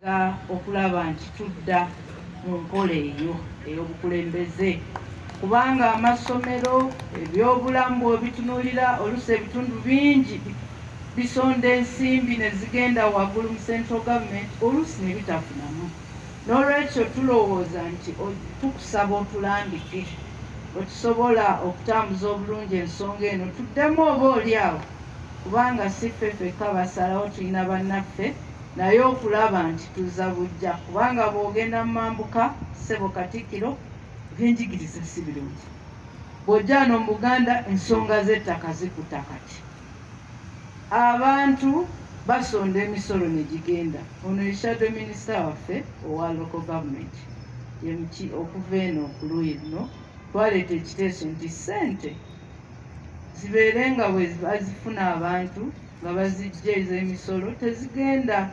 okulaba nti tudda mu nkola eyo ey'obukulembeze kubanga amasomero ebyobulamu bw'obitunuulira oluusi ebitundu bingi bisonda ensimbi ne zigenda waggulu mu central government oluusi ne bitafunamu. N'olwekyo tulowooza nti tukusaba otulambike bwe tusobola okutambuza obulungi ensonga eno tuddemu oba oli awo kubanga si ffe ffekka basalawo tulina bannaffe naye okulaba nti tuzza bujja kubanga bw'ogenda mu mambuka ssebo Katikkiro ebyenjigiriza si birungi. Bw'ojja wano mu Buganda ensonga z'ettaka zikuta kati. Abantu basonda emisolo ne gigenda. Ono ye shadow minisita waffe owa local government okuva eno ku luuyi luno twaleeta ekiteeso nti ssente zibeere nga bwe bazifuna abantu nga bazijja ez'emisolo tezigenda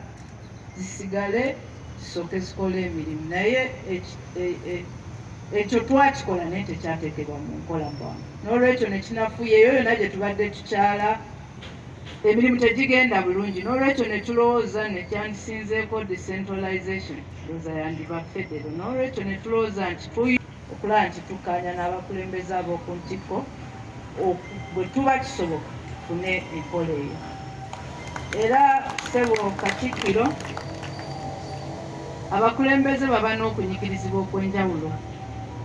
zisigale zisooke zikole emirimu. Naye ekyo twakikola naye tekyateekebwa mu nkola bwangu. N'olwekyo ne kinafuyeyo yonna gye tubadde tukyala emirimu tegigenda bulungi. N'olwekyo ne tulowooza ne kyandisinzeeko decentralization looza yandiba federo. N'olwekyo ne tulowooza nti okulaba nti tukkaanya n'abakulembeze ab'oku ntikko bwe tuba kisoboka tufune enkola eyo. Era ssebo Katikkiro abakulembeze baba n'okunyigirizibwa okw'enjawulo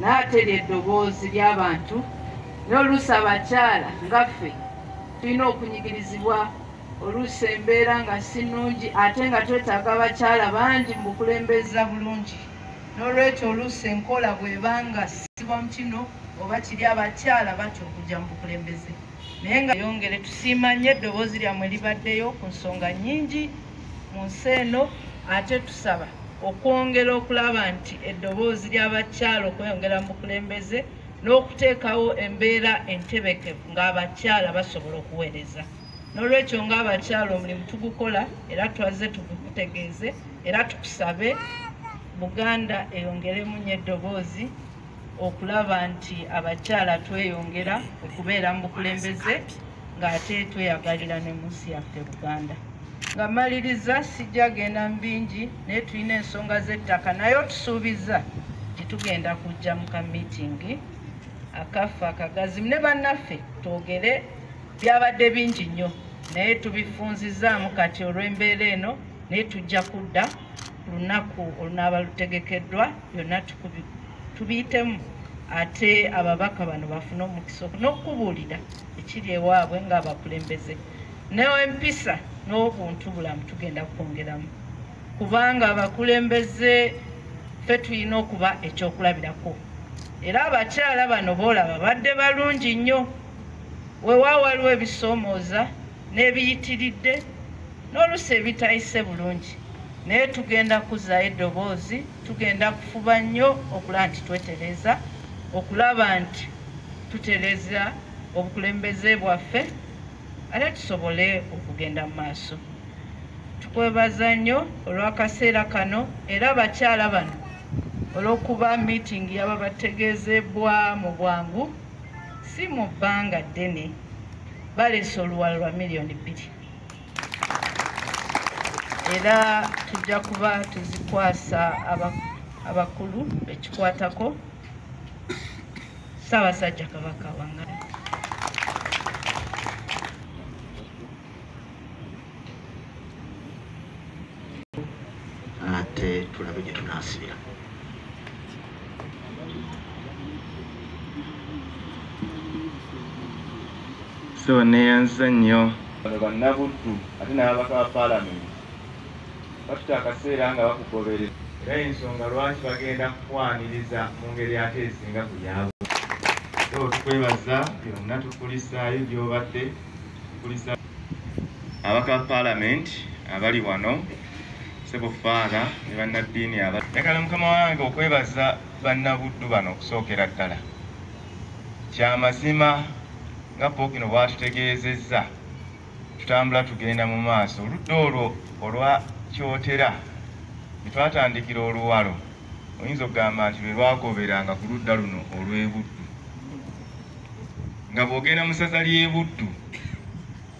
naye ate ly'eddoboozi ly'abantu n'oluusi abakyala nga ffe tulina okunyigirizibwa oluusi embeera nga si nnungi ate nga twetaaga abakyala bangi mu bukulembeza bulungi. N'olwekyo oluusi enkola bw'ebanga sibwa mu kino oba kiri abakyala batya okujja mu bukulembeze. Naye nga yongere tusiima nnyo eddoboozi lyammwe libaddeyo ku nsonga nnyingi mu nsi eno ate tusaba okwongera okulaba nti eddoboozi ly'abakyala okweyongera mu bukulembeze n'okuteekawo embeera entebekevu ng'abakyala basobola okuweereza. N'olwekyo ng'abakyala omulimu tugukola era twaze tugutegeeze era tukusabe Buganda eyongeremu nnyo eddoboozi okulaba nti abakyala tweyongera okubeera mu bukulembeze ng'ate tweyagalira ne mu nsi yaffe Buganda. Nga maliriza sijja genda mu bingi naye tulina ensonga z'ettaka naye otusuubiza nti tugenda kujja mu kamiitingi akaffe akagazimu ne bannaffe twogere byabadde bingi nnyo naye tubifunzizaamu kati olw'embeera eno naye tujja kudda lunaku olunaaba lutegekeddwa byonna tubiyitemu ate ababaka bano bafune omukisa n'okubuulira ekiri ewaabwe ng'abakulembeze n'empisa n'obuntu bulamu tugenda kwongeramu kubanga abakulembeze ffe tulina okuba ekyokulabirako. Era abakyala bano boolaba badde balungi nnyo weewaawo waliwo ebisoomooza n'ebiyitiridde n'oluusi ebitayise bulungi naye tugenda kuzzaayo eddoboozi tugenda kufuba nnyo okulaba nti twetereza okulaba nti tutereza obukulembeze bwaffe ate tusobole okugenda mu maaso. Tukwebaza nnyo olw'akaseera kano era abakyala bano olw'okuba miitingi yaba bategeezebwa mu bwangu si mu bbanga ddene baleese oluwalo lwa miliyoni 2 era tujja kuba tuzikwasa abakulu bekikwatako Ssaabasajja Kabaka wange. Ate tulabe gye tunaasibira. So neyanza nnyo bannabuddu ate n'ababaka ba paalamenti bafite akaseera nga bakugoberera era ensonga lwaki bagenda kukwaniriza mu ngeri ate esinga ku yaabwe. So tukwebaza byonna tukulisaayo gy'obadde tukulisa ababaka ba paalamenti abali wano Sebo Faara ne bannaddiini abali. Njagala mukama wange okwebaza bannabuddu bano okusookera ddala. Kya mazima nga Pookino bw'atutegeezezza tutambula tugenda mu maaso. Oludda olwo olwa Kyotera ne twatandikira oluwalo oyinza okugamba nti lwe lwagoberanga ku ludda luno olw'ebuddu. Nga bw'ogenda mu ssaza ly'ebuddu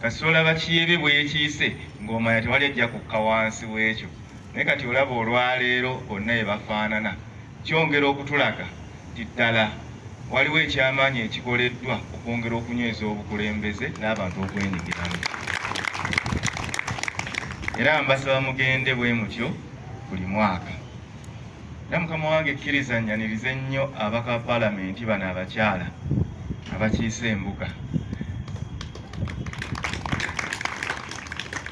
kasoola bakiyebe bwe yekiise ng'omanya tewali ajja kukka wansi w'ekyo naye kati olaba olwaleero bonna bye bafaanana kyongera okutulaga nti ddala waliwo ekyamaanyi ekikoleddwa okwongera okunyweza obukulembeze n'abantu okwenyigiramu. Era mbasaba mugende bwe mutyo buli mwaka. Era mukama wange kkiriza nnyanirize nnyo abaka paalamenti bano abakyala abakiise embuga.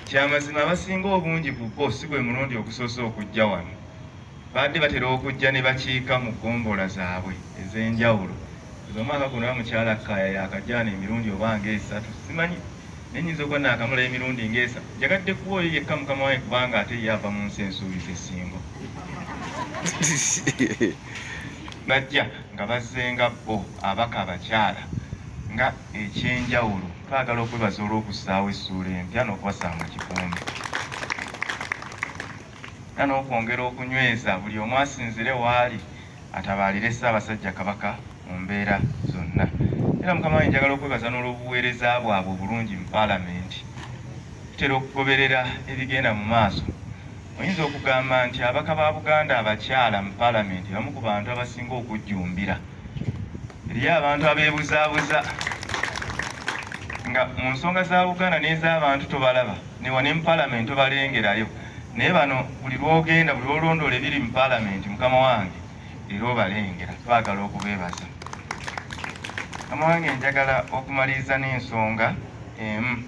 Kyamazima abasinga obungi ku bo si gwe mulundi ogusoose okujja wano. Badde batera okujja ne bakiika mu gombola zaabwe ez'enjawulo. Omwaka guno bamukyala Kaya yakajjaana emirundi oba ng'esatu. Simanyi nenyinza okuba naakamala emirundi ng'esatu. Njagadde kuba oyo yekka mukama wange kubanga ate ye ava mu nsi ensuubiza essingo. Bajja nga bazzenga bo abaka abakyala nga ekyenjawulo. Twagala okwebaza olw'okussaawo essuula empya n'okubasanga kikumbi. Era n'okwongera okunyweza buli omu asinzire waali atabaalire Ssaabasajja Kabaka mu mbeera zonna. Era mukama wange njagala okwebaza n'olw'obuweereza bwabwe obulungi mu paalamenti. Tutera okugoberera ebigenda mu maaso. Oyinza okugamba nti abaka ba Buganda abakyala mu paalamenti bamu ku bantu abasinga okujjumbira. Eriyo abantu abeebuzaabuza nga mu nsonga za Buganda n'ez'abantu tobalaba, newa ne mu paalamenti tobalengerayo. Naye bano buli lw'ogenda, buli lw'olondoola ebiri mu paalamenti, mukama wange era obalengera. Twagala okubeebaza. Mukama wange njagala okumaliriza n'ensonga emu.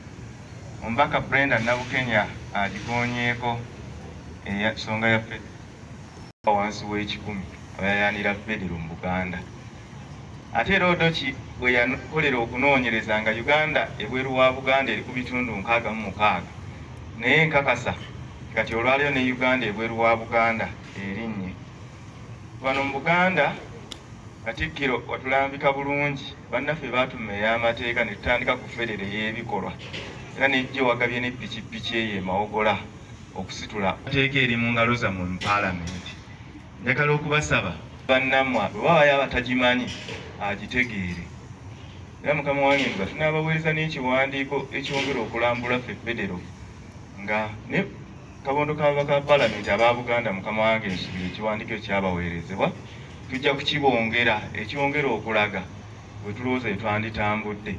Omubaka Brenda Nabukenya agigonyeeko ensonga ya federo wansi w'ekikumi abayayaanira federo mu Buganda. Ate era Odoki bwe yakolera okunoonyereza nga Uganda ebweru wa Buganda eri ku bitundu 66, naye nkakasa kati olwaleero ne Uganda ebweru wa Buganda erinnye. Wano mu Buganda Katikkiro watulambika bulungi, bannaffe baatuma ey'amateeka ne tutandika ku federo ey'ebikolwa. Era nejjo wagabye ne pikipiki eyo emawogola okusitula amateeka eri mu ngalo zammwe mu paalamenti. Njagala okubasaba bannammwe bwe wabayo abatagimanyi agitegeere. Era mukama wange nga tunaabaweereza n'ekiwandiiko ekyongera okulambula ffe federo nga ne kabondo k'ababaka ba paalamenti aba Buganda mukama wange nsubira ekiwandiiko ekyabaweerezebwa tujja kukibongera ekyongera okulaga bwe tulowooza twanditambudde.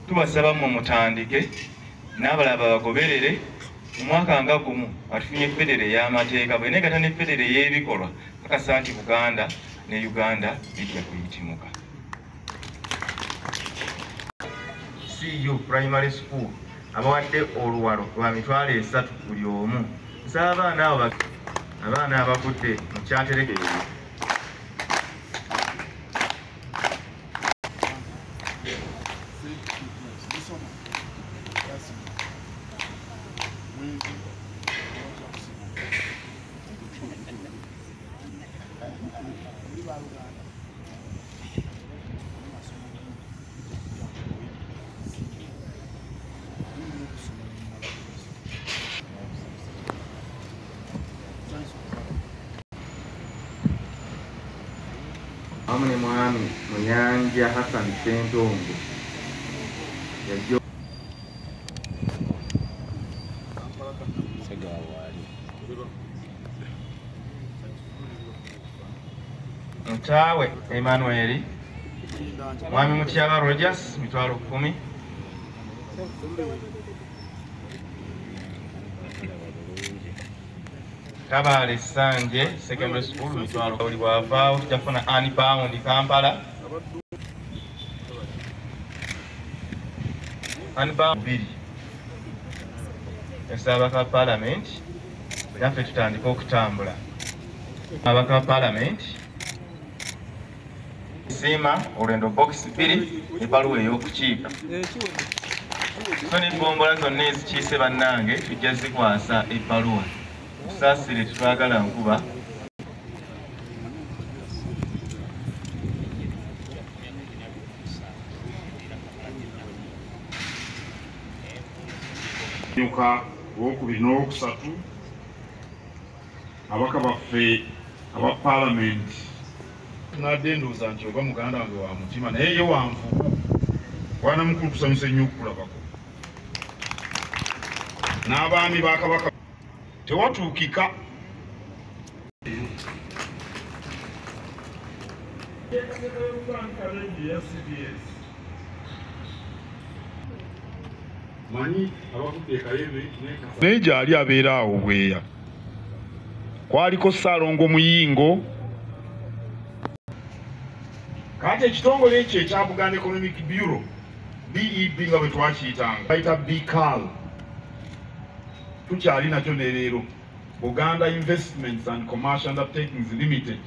Tubasaba mmwe mutandike n'abalala bagoberere. Mu mwaka nga gumu atufunye federo ey'amateeka bwe negata ne federo ey'ebikolwa kakasa nti Buganda ne Uganda bijja kuyitimuka. CU Primary School abawadde oluwalo lwa mitwalo 3 buli omu. Nsaba abaana abagudde mu kyaterekere. Wamu ne mwami Muyanja Hassan Ssentongo yajjo Mutaawe Emmanuel mwami Mutyaba Rogers mitwalo 10. Kabale Sanje Secondary School mitwalo oli bwavaawo tujafuna £1 Kampala. £2 abaka paalamenti naffe tutandika okutambula. Abaka ba paalamenti siima olwendo box 2 ebbaluwa ey'okukiika. So n'ebbombola zonna ezikiise bannange tujja zikwasa ebbaluwa. Tusaasire tetwagala nkuba. Nyuka w'okubiri n'owokusatu abaka baffe aba paalamenti tunadde ndowooza nti oba muganda wange wa mutima naye ye wanvubu wana mukulu tusanyusa ennyo okukulabako. N'abaami ba Kabaka tewatuukika naye gyali abeera awo bweya kwaliko Ssaalongo Muyingo. Kati ekitongole ekyo ekya Buganda Economic Bureau BEB nga bwe twakiyitanga bayita BCAL tukyali nakyo ne leero Buganda Investments and Commercial Undertakings Limited.